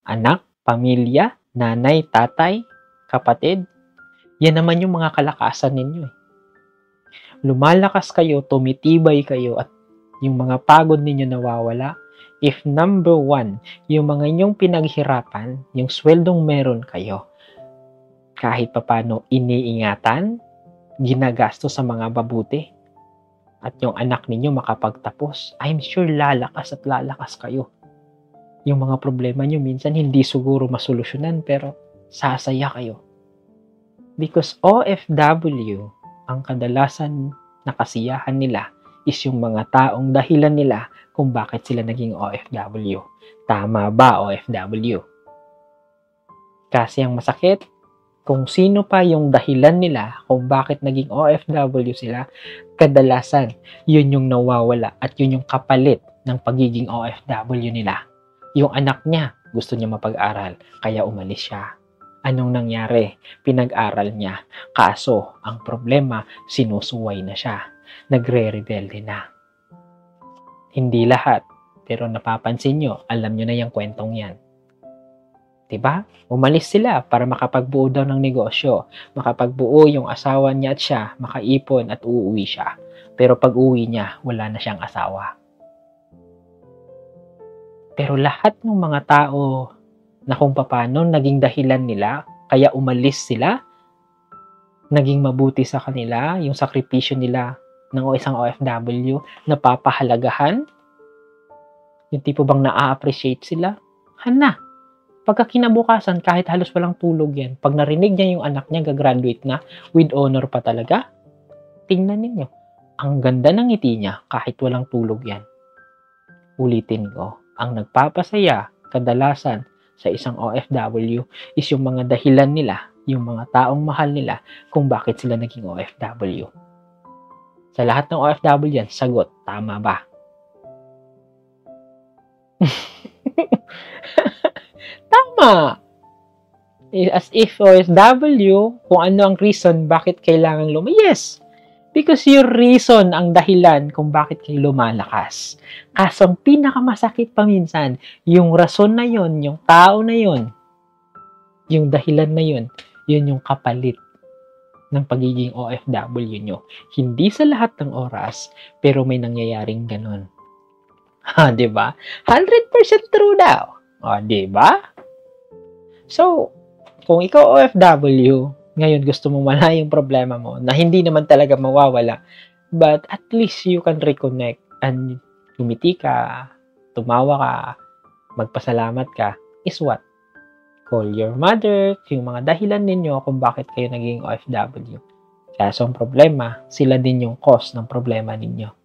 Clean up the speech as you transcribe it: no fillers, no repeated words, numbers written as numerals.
Anak, pamilya, nanay, tatay, kapatid, yan naman yung mga kalakasan ninyo. Lumalakas kayo, tumitibay kayo, at yung mga pagod ninyo nawawala. If number one, yung mga inyong pinaghirapan, yung sweldong meron kayo, kahit papano iniingatan, ginagasto sa mga mabuti, at yung anak ninyo makapagtapos, I'm sure lalakas at lalakas kayo. Yung mga problema nyo minsan hindi siguro masolusyonan, pero sasaya kayo. Because OFW, ang kadalasan na kasiyahan nila is yung mga taong dahilan nila kung bakit sila naging OFW. Tama ba, OFW? Kasi ang masakit, kung sino pa yung dahilan nila kung bakit naging OFW sila, kadalasan, yun yung nawawala at yun yung kapalit ng pagiging OFW nila. Yung anak niya, gusto niya mapag-aral, kaya umalis siya. Anong nangyari? Pinag-aral niya. Kaso, ang problema, sinusuway na siya. Nagre-rebelde na. Hindi lahat, pero napapansin nyo, alam nyo na yung kwentong yan. Diba? Umalis sila para makapagbuo daw ng negosyo. Makapagbuo yung asawa niya at siya, makaipon at uuwi siya. Pero pag uwi niya, wala na siyang asawa. Pero lahat ng mga tao na kung paano naging dahilan nila, kaya umalis sila, naging mabuti sa kanila, yung sakripisyo nila ng isang OFW, napapahalagahan, yung tipo bang na-appreciate sila, hana, pagka kinabukasan, kahit halos walang tulog yan, pag narinig niya yung anak niya, gagraduate na, with honor pa talaga, tingnan ninyo, ang ganda ng ngiti niya, kahit walang tulog yan. Ulitin ko, ang nagpapasaya, kadalasan, sa isang OFW is yung mga dahilan nila, yung mga taong mahal nila kung bakit sila naging OFW. Sa lahat ng OFW yan, sagot, tama ba? Tama! As if OFW, kung ano ang reason bakit kailangan yes! Because your reason ang dahilan kung bakit kayo lumalakas. Kaso ang pinakamasakit pa minsan, yung rason na yon, yung tao na yon, yung dahilan na yon, yun yung kapalit ng pagiging OFW nyo. Hindi sa lahat ng oras, pero may nangyayaring ganun. Ha, diba? 100% true daw. O, diba? So, kung ikaw OFW, ngayon gusto mo wala yung problema mo na hindi naman talaga mawawala, but at least you can reconnect and umiti ka, tumawa ka, magpasalamat ka, is what? Call your mother, yung mga dahilan ninyo kung bakit kayo naging OFW. Kaso ang problema, sila din yung cause ng problema ninyo.